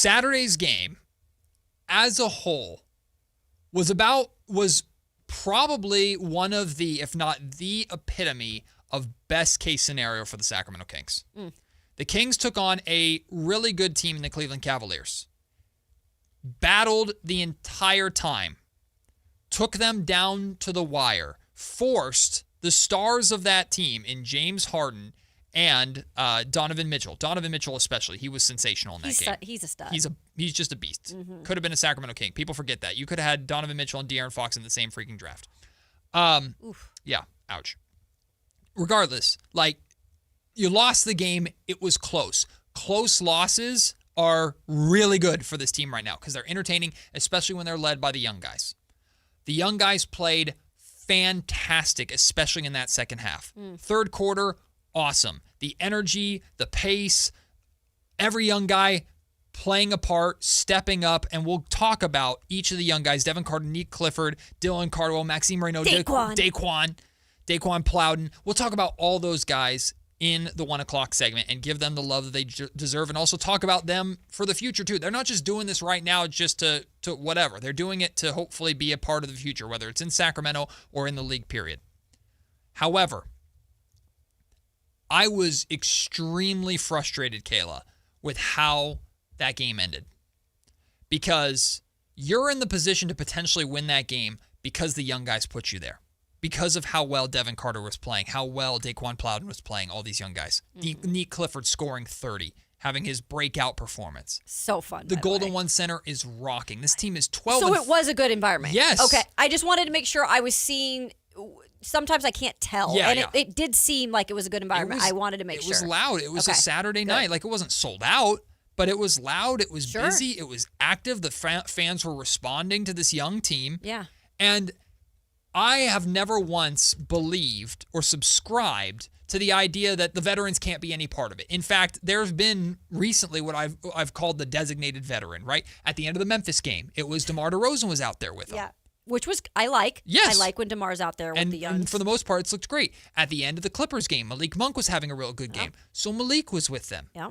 Saturday's game as a whole was probably one of the, if not the epitome of best case scenario for the Sacramento Kings. The Kings took on a really good team in the Cleveland Cavaliers. Battled the entire time. Took them down to the wire. Forced the stars of that team in James Harden and Donovan Mitchell. Donovan Mitchell especially. He was sensational in that game. He's a stud. He's just a beast. Could have been a Sacramento King. People forget that. You could have had Donovan Mitchell and De'Aaron Fox in the same freaking draft. Yeah, ouch. Regardless, you lost the game. It was close. Close losses are really good for this team right now because they're entertaining, especially when they're led by the young guys. The young guys played fantastic, especially in that second half. Third quarter, awesome. The energy, the pace, every young guy playing a part, stepping up, and we'll talk about each of the young guys, Devin Carter, Nick Clifford, Dylan Cardwell, Maxime Reynaud, Daquan Plowden. We'll talk about all those guys in the 1 o'clock segment and give them the love that they deserve and also talk about them for the future too. They're not just doing this right now just to whatever. They're doing it to hopefully be a part of the future, whether it's in Sacramento or in the league period. However, I was extremely frustrated, Kayla, with how that game ended. Because you're in the position to potentially win that game because the young guys put you there. Because of how well Devin Carter was playing, how well Daquan Plowden was playing, all these young guys. Nick Clifford scoring 30, having his breakout performance. So fun. The Golden One Center is rocking. This team is 12. So it was a good environment. Yes. Okay. I just wanted to make sure I was seeing. Sometimes I can't tell. Yeah, and it did seem like it was a good environment. I wanted to make sure. It was loud. It was a Saturday night. It wasn't sold out, but it was loud. It was busy. It was active. The fans were responding to this young team. Yeah. And I have never once believed or subscribed to the idea that the veterans can't be any part of it. In fact, there's been recently what I've called the designated veteran, right? At the end of the Memphis game, it was DeMar DeRozan was out there with them. Yeah, which was, I like. Yes. I like when DeMar's out there with the young. And for the most part, it's looked great. At the end of the Clippers game, Malik Monk was having a real good game. So Malik was with them. Yeah.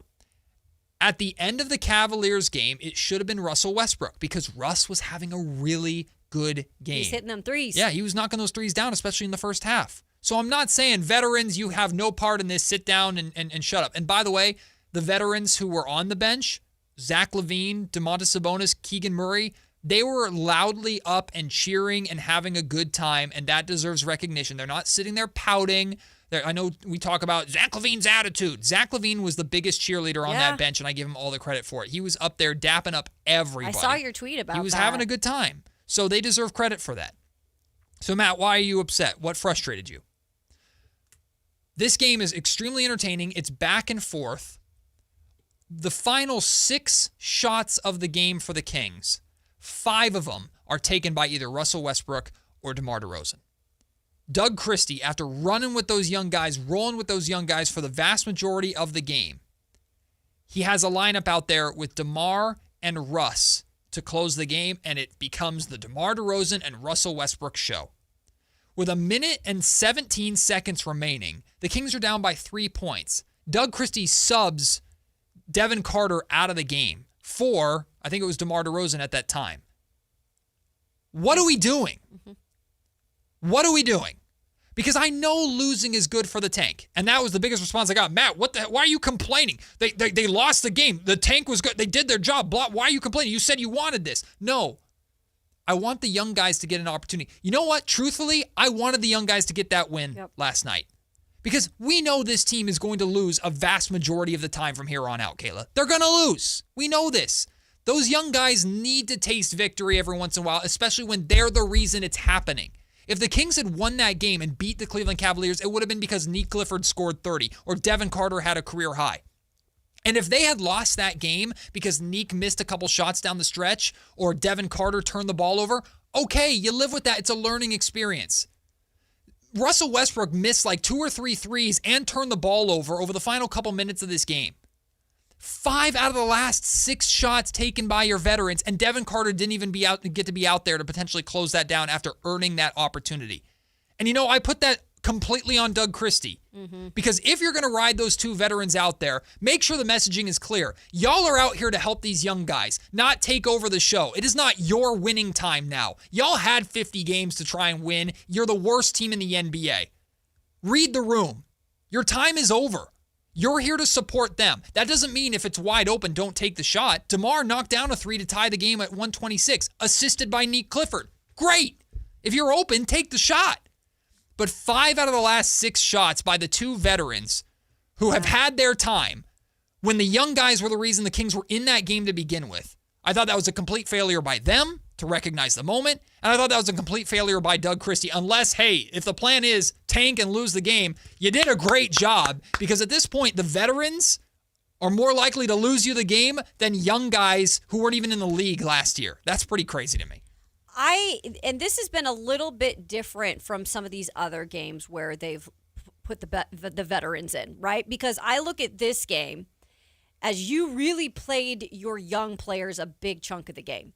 At the end of the Cavaliers game, it should have been Russell Westbrook because Russ was having a really good game. He's hitting them threes. Yeah, he was knocking those threes down, especially in the first half. So I'm not saying veterans, you have no part in this, sit down and shut up. And by the way, the veterans who were on the bench, Zach LaVine, Domantas Sabonis, Keegan Murray, they were loudly up and cheering and having a good time, and that deserves recognition. They're not sitting there pouting. I know we talk about Zach LaVine's attitude. Zach LaVine was the biggest cheerleader on that bench, and I give him all the credit for it. He was up there dapping up everybody. I saw your tweet about that. He was having a good time. So they deserve credit for that. So, Matt, why are you upset? What frustrated you? This game is extremely entertaining. It's back and forth. The final 6 shots of the game for the Kings, 5 of them are taken by either Russell Westbrook or DeMar DeRozan. Doug Christie, after running with those young guys, rolling with those young guys for the vast majority of the game, he has a lineup out there with DeMar and Russ to close the game, and it becomes the DeMar DeRozan and Russell Westbrook show. With 1 minute and 17 seconds remaining, the Kings are down by 3 points. Doug Christie subs Devin Carter out of the game for, I think it was DeMar DeRozan at that time. What are we doing? What are we doing? Because I know losing is good for the tank. And that was the biggest response I got. Matt, why are you complaining? They lost the game. The tank was good. They did their job. Why are you complaining? You said you wanted this. No. I want the young guys to get an opportunity. You know what? Truthfully, I wanted the young guys to get that win last night. Because we know this team is going to lose a vast majority of the time from here on out, Kayla. They're going to lose. We know this. Those young guys need to taste victory every once in a while, especially when they're the reason it's happening. If the Kings had won that game and beat the Cleveland Cavaliers, it would have been because Nick Clifford scored 30 or Devin Carter had a career high. And if they had lost that game because Nick missed a couple shots down the stretch or Devin Carter turned the ball over, okay, you live with that. It's a learning experience. Russell Westbrook missed like 2 or 3 threes and turned the ball over the final couple minutes of this game. 5 out of the last 6 shots taken by your veterans, and Devin Carter didn't even get to be out there to potentially close that down after earning that opportunity. And I put that completely on Doug Christie. Because if you're going to ride those two veterans out there, make sure the messaging is clear. Y'all are out here to help these young guys, not take over the show. It is not your winning time now. Y'all had 50 games to try and win. You're the worst team in the NBA. Read the room. Your time is over. You're here to support them. That doesn't mean if it's wide open, don't take the shot. DeMar knocked down a 3 to tie the game at 126, assisted by Nick Clifford. Great. If you're open, take the shot. But 5 out of the last 6 shots by the two veterans who have had their time, when the young guys were the reason the Kings were in that game to begin with, I thought that was a complete failure by them to recognize the moment, and I thought that was a complete failure by Doug Christie. Unless, hey, if the plan is tank and lose the game, you did a great job, because at this point, the veterans are more likely to lose you the game than young guys who weren't even in the league last year. That's pretty crazy to me. And this has been a little bit different from some of these other games where they've put the veterans in, right? Because I look at this game as you really played your young players a big chunk of the game.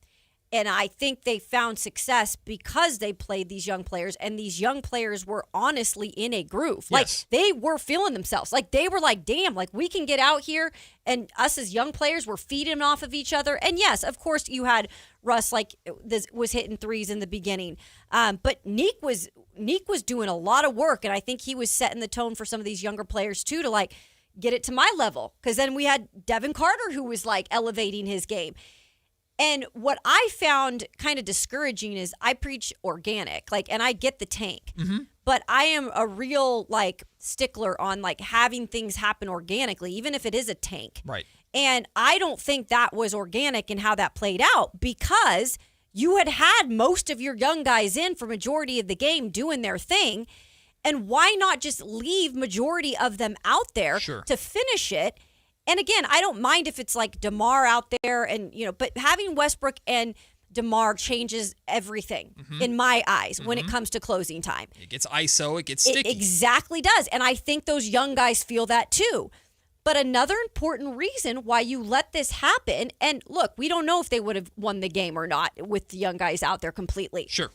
And I think they found success because they played these young players, and these young players were honestly in a groove. Yes. Like, they were feeling themselves. Like, they were like, damn, like, we can get out here, and us as young players were feeding off of each other. And yes, of course, you had Russ, like, this was hitting threes in the beginning. But Nick was doing a lot of work, and I think he was setting the tone for some of these younger players, too, to, like, get it to my level. Because then we had Devin Carter, who was, like, elevating his game. And what I found kind of discouraging is I preach organic, like, and I get the tank, but I am a real, like, stickler on, like, having things happen organically, even if it is a tank. Right. And I don't think that was organic in how that played out, because you had most of your young guys in for majority of the game doing their thing. And why not just leave majority of them out there to finish it? And again, I don't mind if it's like DeMar out there, and but having Westbrook and DeMar changes everything in my eyes when it comes to closing time. It gets ISO, it gets sticky. It exactly does. And I think those young guys feel that too. But another important reason why you let this happen, and look, we don't know if they would have won the game or not with the young guys out there completely. Sure.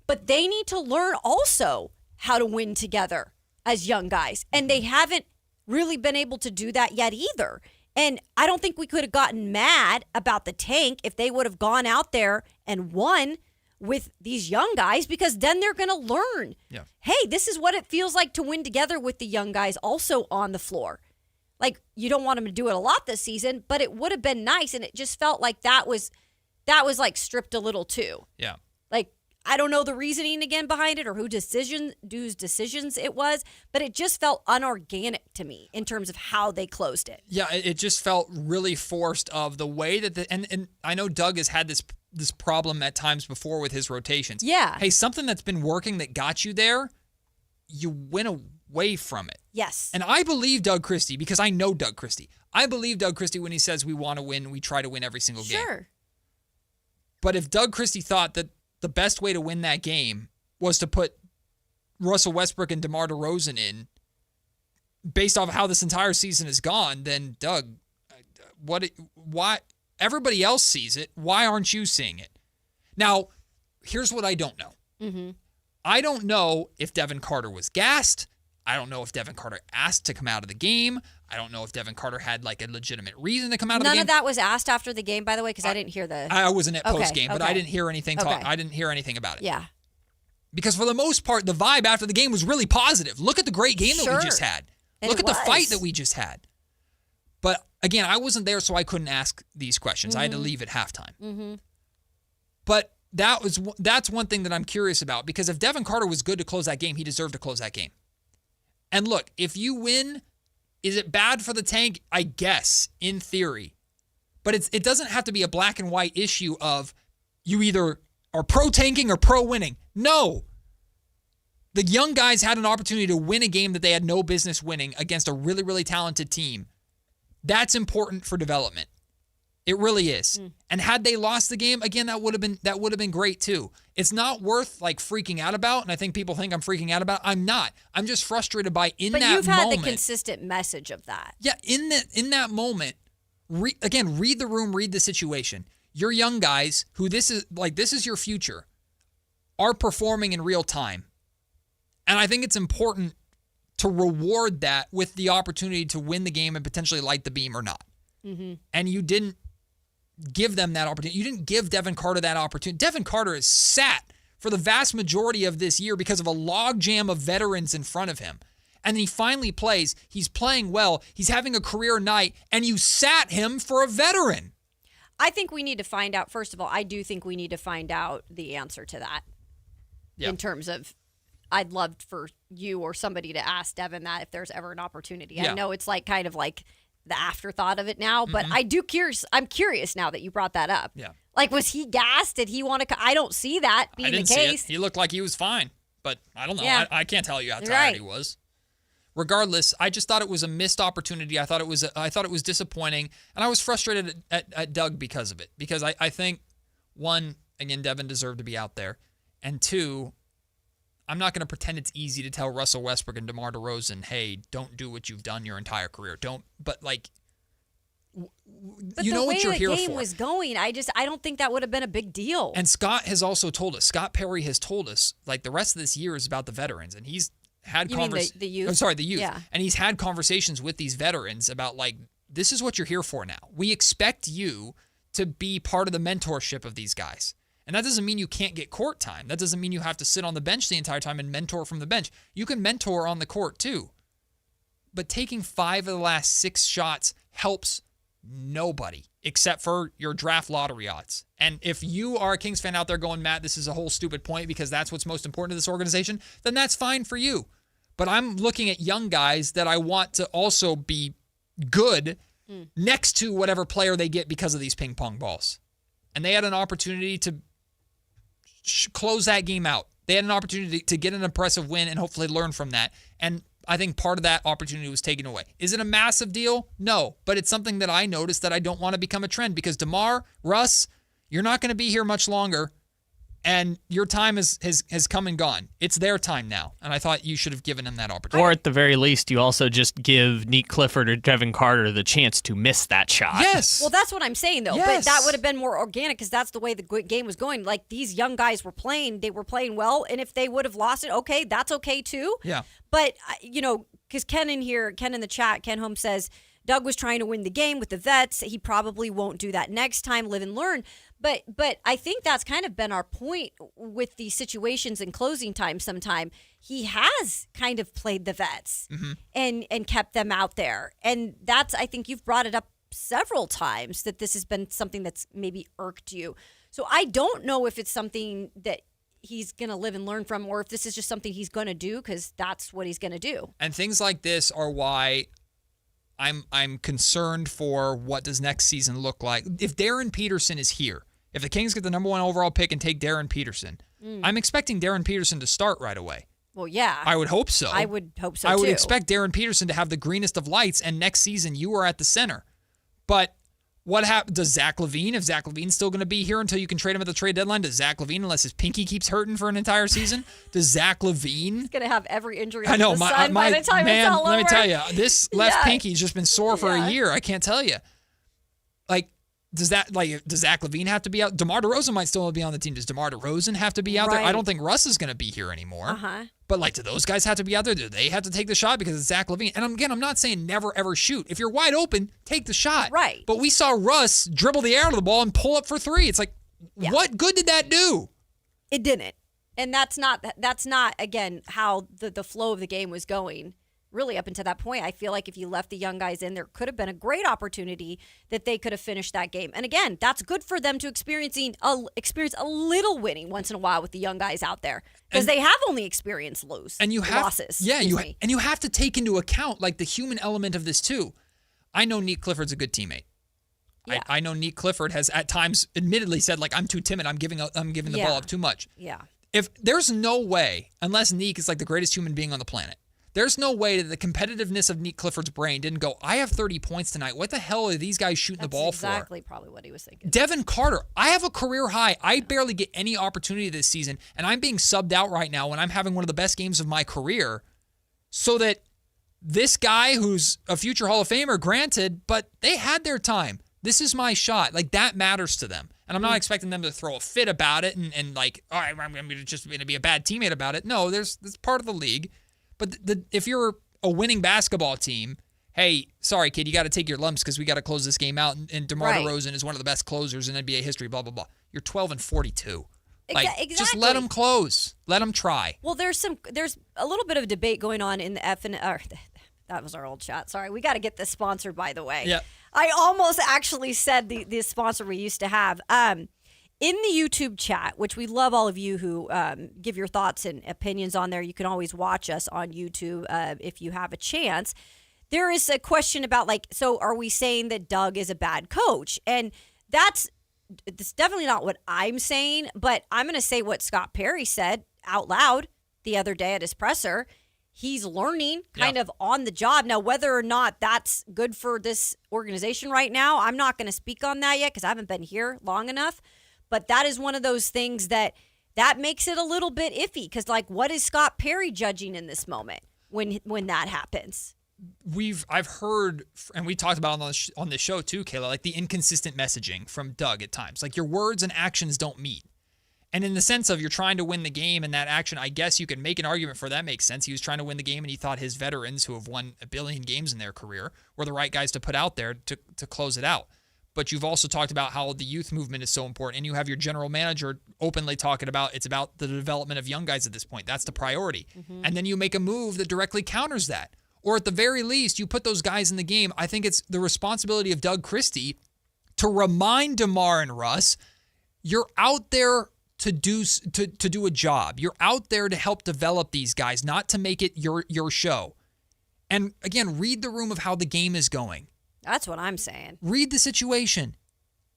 But they need to learn also how to win together as young guys. And they haven't really been able to do that yet either. And I don't think we could have gotten mad about the tank if they would have gone out there and won with these young guys, because then they're going to learn, hey, this is what it feels like to win together with the young guys also on the floor. Like, you don't want them to do it a lot this season, but it would have been nice. And it just felt like that was like stripped a little too. Yeah. Like, I don't know the reasoning again behind it or whose decisions it was, but it just felt unorganic to me in terms of how they closed it. Yeah, it just felt really forced of the way that and I know Doug has had this problem at times before with his rotations. Yeah. Hey, something that's been working that got you there, you went away from it. Yes. And I believe Doug Christie, because I know Doug Christie. I believe Doug Christie when he says we want to win, we try to win every single game. Sure. But if Doug Christie thought that the best way to win that game was to put Russell Westbrook and DeMar DeRozan in, based off of how this entire season has gone, then Doug, why everybody else sees it? Why aren't you seeing it? Now, here's what I don't know. I don't know if Devin Carter was gassed. I don't know if Devin Carter asked to come out of the game. I don't know if Devin Carter had like a legitimate reason to come out of the game. None of that was asked after the game, by the way, because I didn't hear the... I wasn't at post-game, but I didn't hear anything I didn't hear anything about it. Yeah. Because for the most part, the vibe after the game was really positive. Look at the great game that we just had. Look at the fight that we just had. But again, I wasn't there, so I couldn't ask these questions. I had to leave at halftime. But that's one thing that I'm curious about, because if Devin Carter was good to close that game, he deserved to close that game. And look, if you win, is it bad for the tank? I guess, in theory. But it doesn't have to be a black and white issue of you either are pro-tanking or pro-winning. No. The young guys had an opportunity to win a game that they had no business winning against a really, really talented team. That's important for development. It really is. And had they lost the game, again, that would have been great too. It's not worth like freaking out about, and I think people think I'm freaking out about. I'm not. I'm just frustrated by that moment. But you've had the consistent message of that. Yeah, in that moment, read the room, read the situation. Your young guys, who this is your future, are performing in real time. And I think it's important to reward that with the opportunity to win the game and potentially light the beam or not. Mm-hmm. And you didn't give them that opportunity. You didn't give Devin Carter that opportunity. Devin Carter has sat for the vast majority of this year because of a logjam of veterans in front of him. And then he finally plays. He's playing well. He's having a career night, and you sat him for a veteran. I think we need to find out, first of all, I do think we need to find out the answer to that. Yep. In terms of, I'd love for you or somebody to ask Devin that if there's ever an opportunity. Yeah. I know it's like kind of like the afterthought of it now, but I'm curious now that you brought that up. Yeah. Like, was he gassed? Did he want to? I don't see that being the case. See it. He looked like he was fine, but I don't know. Yeah. I can't tell you how tired he was. Regardless, I just thought it was a missed opportunity. I thought it was disappointing, and I was frustrated at Doug because of it. Because I think, one, again, Devin deserved to be out there, and two, I'm not going to pretend it's easy to tell Russell Westbrook and DeMar DeRozan, hey, don't do what you've done your entire career. But you know what you're here for. The way the game was going, I don't think that would have been a big deal. And Scott has also told us, Scott Perry has told us, like, the rest of this year is about the veterans, and he's had conversations. The youth? I'm sorry, the youth. Yeah. And he's had conversations with these veterans about, like, this is what you're here for now. We expect you to be part of the mentorship of these guys. And that doesn't mean you can't get court time. That doesn't mean you have to sit on the bench the entire time and mentor from the bench. You can mentor on the court too. But taking 5 of the last 6 shots helps nobody except for your draft lottery odds. And if you are a Kings fan out there going, Matt, this is a whole stupid point because that's what's most important to this organization, then that's fine for you. But I'm looking at young guys that I want to also be good next to whatever player they get because of these ping pong balls. And they had an opportunity to close that game out. They had an opportunity to get an impressive win and hopefully learn from that. And I think part of that opportunity was taken away. Is it a massive deal? No. But it's something that I noticed that I don't want to become a trend because DeMar, Russ, you're not going to be here much longer. And your time has come and gone. It's their time now. And I thought you should have given them that opportunity. Or at the very least, you also just give Nick Clifford or Devin Carter the chance to miss that shot. Yes. Well, that's what I'm saying, though. Yes. But that would have been more organic because that's the way the game was going. Like, these young guys were playing. They were playing well. And if they would have lost it, okay, that's okay, too. Yeah. But, because Ken in the chat, Ken Holmes says, Doug was trying to win the game with the vets. He probably won't do that next time, live and learn. But I think that's kind of been our point with these situations in closing time sometime. He has kind of played the vets and kept them out there. And that's, I think you've brought it up several times that this has been something that's maybe irked you. So I don't know if it's something that he's going to live and learn from or if this is just something he's going to do because that's what he's going to do. And things like this are why I'm concerned for what does next season look like. If Darren Peterson is here, if the Kings get the number 1 overall pick and take Darren Peterson, I'm expecting Darren Peterson to start right away. Well, yeah. I would hope so. I would hope so, I would too. expect Darren Peterson to have the greenest of lights, and next season you are at the center. But what happens? Does Zach LaVine, if Zach LaVine's still going to be here until you can trade him at the trade deadline, does Zach LaVine, unless his pinky keeps hurting for an entire season, does Zach LaVine? He's going to have every injury I know, under the sun by the time man, it's all over. let me tell you, this left pinky's just been sore for a year. I can't tell you. Does Zach LaVine have to be out? DeMar DeRozan might still be on the team. Does DeMar DeRozan have to be out there? I don't think Russ is going to be here anymore. But do those guys have to be out there? Do they have to take the shot because it's Zach LaVine? And again, I'm not saying never ever shoot. If you're wide open, take the shot. Right. But we saw Russ dribble the air out of the ball and pull up for 3. It's like, what good did that do? It didn't. And that's not again how the flow of the game was going. Really, up until that point, I feel like if you left the young guys in, there could have been a great opportunity that they could have finished that game. And again, that's good for them to experience a little winning once in a while with the young guys out there because they have only experienced losses. Yeah, you have to take into account the human element of this too. I know Nick Clifford's a good teammate. Yeah. I know Nick Clifford has at times admittedly said I'm too timid. I'm giving the ball up too much. Yeah. If there's no way, unless Nick is the greatest human being on the planet. There's no way that the competitiveness of Nick Clifford's brain didn't go, I have 30 points tonight. What the hell are these guys shooting the ball for? That's exactly probably what he was thinking. Devin Carter, I have a career high. I barely get any opportunity this season, and I'm being subbed out right now when I'm having one of the best games of my career so that this guy who's a future Hall of Famer, granted, but they had their time. This is my shot. Like, that matters to them. And I'm not expecting them to throw a fit about it and like, all right, I'm just going to be a bad teammate about it. No, that's part of the league. But if you're a winning basketball team, hey, sorry, kid, you got to take your lumps because we got to close this game out. And DeMar DeRozan is one of the best closers in NBA history, blah, blah, blah. You're 12-42. Like, Exactly. just let them close. Let them try. Well, there's a little bit of debate going on in the that was our old chat. Sorry, we got to get this sponsored, by the way. Yeah. I almost actually said the sponsor we used to have. In the YouTube chat, which we love all of you who give your thoughts and opinions on there. You can always watch us on YouTube if you have a chance. There is a question about, like, so are we saying that Doug is a bad coach? And that's definitely not what I'm saying, but I'm going to say what Scott Perry said out loud the other day at his presser. He's learning kind of on the job. Now, whether or not that's good for this organization right now, I'm not going to speak on that yet because I haven't been here long enough. But that is one of those things that makes it a little bit iffy because, like, what is Scott Perry judging in this moment when that happens? I've heard, and we talked about it on this show too, Kayla, like the inconsistent messaging from Doug at times. Like, your words and actions don't meet. And in the sense of you're trying to win the game and that action, I guess you can make an argument for that makes sense. He was trying to win the game and he thought his veterans who have won 1 billion games in their career were the right guys to put out there to close it out. But you've also talked about how the youth movement is so important, and you have your general manager openly talking about it's about the development of young guys at this point. That's the priority. Mm-hmm. And then you make a move that directly counters that. Or at the very least, you put those guys in the game. I think it's the responsibility of Doug Christie to remind DeMar and Russ, you're out there to do a job. You're out there to help develop these guys, not to make it your show. And again, read the room of how the game is going. That's what I'm saying. Read the situation.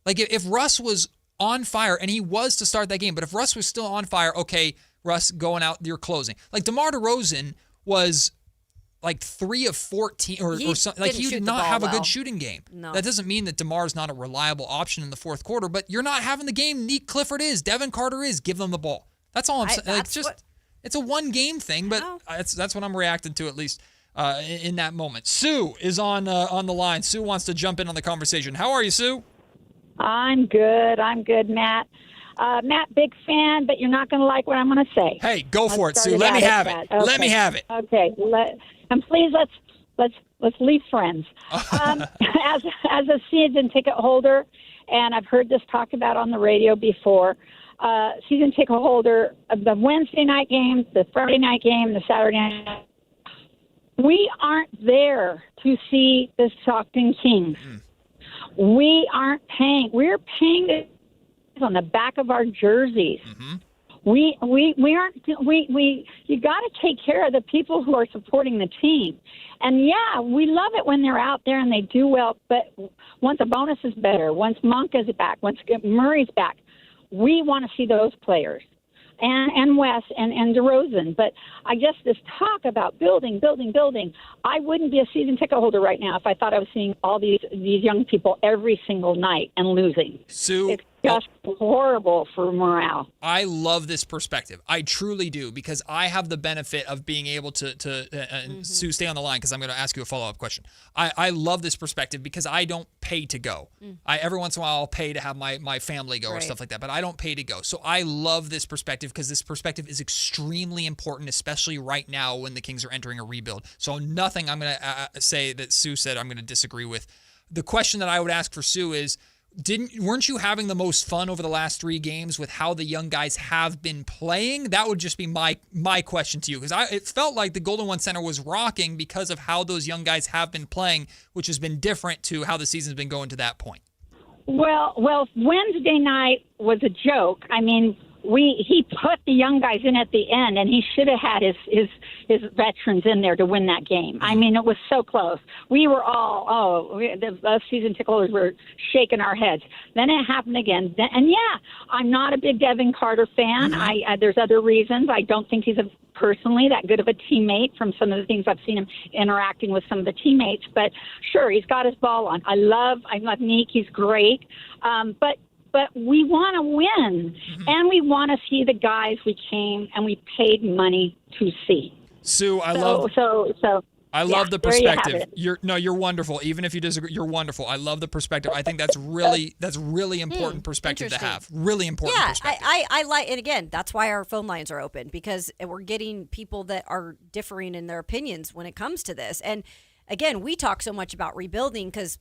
Like, if Russ was on fire, and he was to start that game, but if Russ was still on fire, okay, Russ, going out, you're closing. Like, DeMar DeRozan was like 3 of 14 or something. Like, he did not have a good shooting game. No. That doesn't mean that DeMar's not a reliable option in the fourth quarter, but you're not having the game Nick Clifford is, Devin Carter is. Give them the ball. That's all I'm saying. Like, it's a one-game thing, but that's what I'm reacting to, at least in that moment. Sue is on the line. Sue wants to jump in on the conversation. How are you, Sue? I'm good, Matt. Matt, big fan, but you're not going to like what I'm going to say. Hey, go for it, Sue. Let me have it. Okay. Let me have it. Okay. And please, let's leave friends. As a season ticket holder, and I've heard this talked about on the radio before, season ticket holder of the Wednesday night game, the Friday night game, the Saturday night. We aren't there to see the Sactown Kings. We aren't paying. We're paying on the back of our jerseys. Mm-hmm. We aren't. You got to take care of the people who are supporting the team. And yeah, we love it when they're out there and they do well. But once a bonus is better, once Monk is back, once Murray's back, we want to see those players. And Wes and DeRozan. But I guess this talk about building. I wouldn't be a season ticket holder right now if I thought I was seeing all these young people every single night and losing. Sue, it's just horrible for morale. I love this perspective. I truly do, because I have the benefit of being able to Sue, stay on the line because I'm going to ask you a follow-up question. I love this perspective because I don't pay to go. Every once in a while I'll pay to have my family go or stuff like that, but I don't pay to go. So I love this perspective because this perspective is extremely important, especially right now when the Kings are entering a rebuild. So nothing I'm going to say that Sue said I'm going to disagree with. The question that I would ask for Sue is, weren't you having the most fun over the last 3 games with how the young guys have been playing? That would just be my question to you, because it felt like the Golden One Center was rocking because of how those young guys have been playing, which has been different to how the season's been going to that point. Well, Wednesday night was a joke. I mean, he put the young guys in at the end, and he should have had his veterans in there to win that game. I mean, it was so close. We were all, the season ticket holders were shaking our heads. Then it happened again. And yeah, I'm not a big Devin Carter fan. There's other reasons. I don't think he's personally that good of a teammate from some of the things I've seen him interacting with some of the teammates. But sure, he's got his ball on. I love Nick. He's great. But we want to win, and we want to see the guys we came and we paid money to see. Sue, I I love the there you have perspective. it. You're wonderful. Even if you disagree, you're wonderful. I love the perspective. I think that's really important perspective to interesting. have. Really important Yeah, perspective. I like, and again, that's why our phone lines are open, because we're getting people that are differing in their opinions when it comes to this. And again, we talk so much about rebuilding because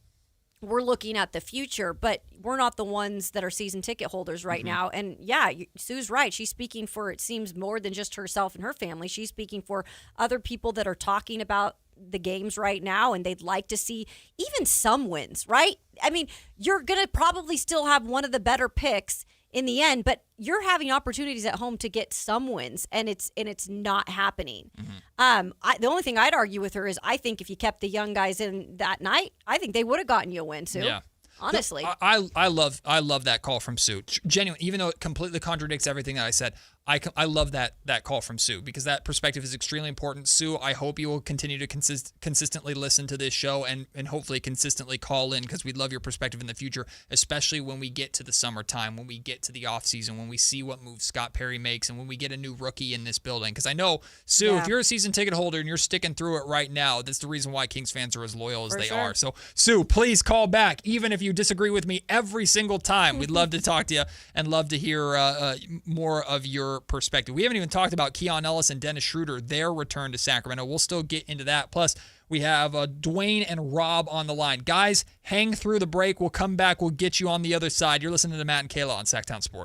we're looking at the future, but we're not the ones that are season ticket holders right now. And yeah, Sue's right. She's speaking for, it seems, more than just herself and her family. She's speaking for other people that are talking about the games right now, and they'd like to see even some wins, right? I mean, you're going to probably still have one of the better picks in the end, but you're having opportunities at home to get some wins, and it's not happening. The only thing I'd argue with her is I think if you kept the young guys in that night, I think they would have gotten you a win, Sue. Yeah. Honestly. I love that call from Sue. Genuinely, even though it completely contradicts everything that I said, I love that call from Sue, because that perspective is extremely important. Sue, I hope you will continue to consistently listen to this show and hopefully consistently call in, because we'd love your perspective in the future, especially when we get to the summertime, when we get to the offseason, when we see what moves Scott Perry makes, and when we get a new rookie in this building. Because I know, Sue, if you're a season ticket holder and you're sticking through it right now, that's the reason why Kings fans are as loyal as they are. So, Sue, please call back, even if you disagree with me every single time. We'd love to talk to you and love to hear more of your perspective. We haven't even talked about Keon Ellis and Dennis Schroeder, their return to Sacramento. We'll still get into that. Plus, we have Dwayne and Rob on the line. Guys, hang through the break. We'll come back. We'll get you on the other side. You're listening to Matt and Kayla on Sactown Sports.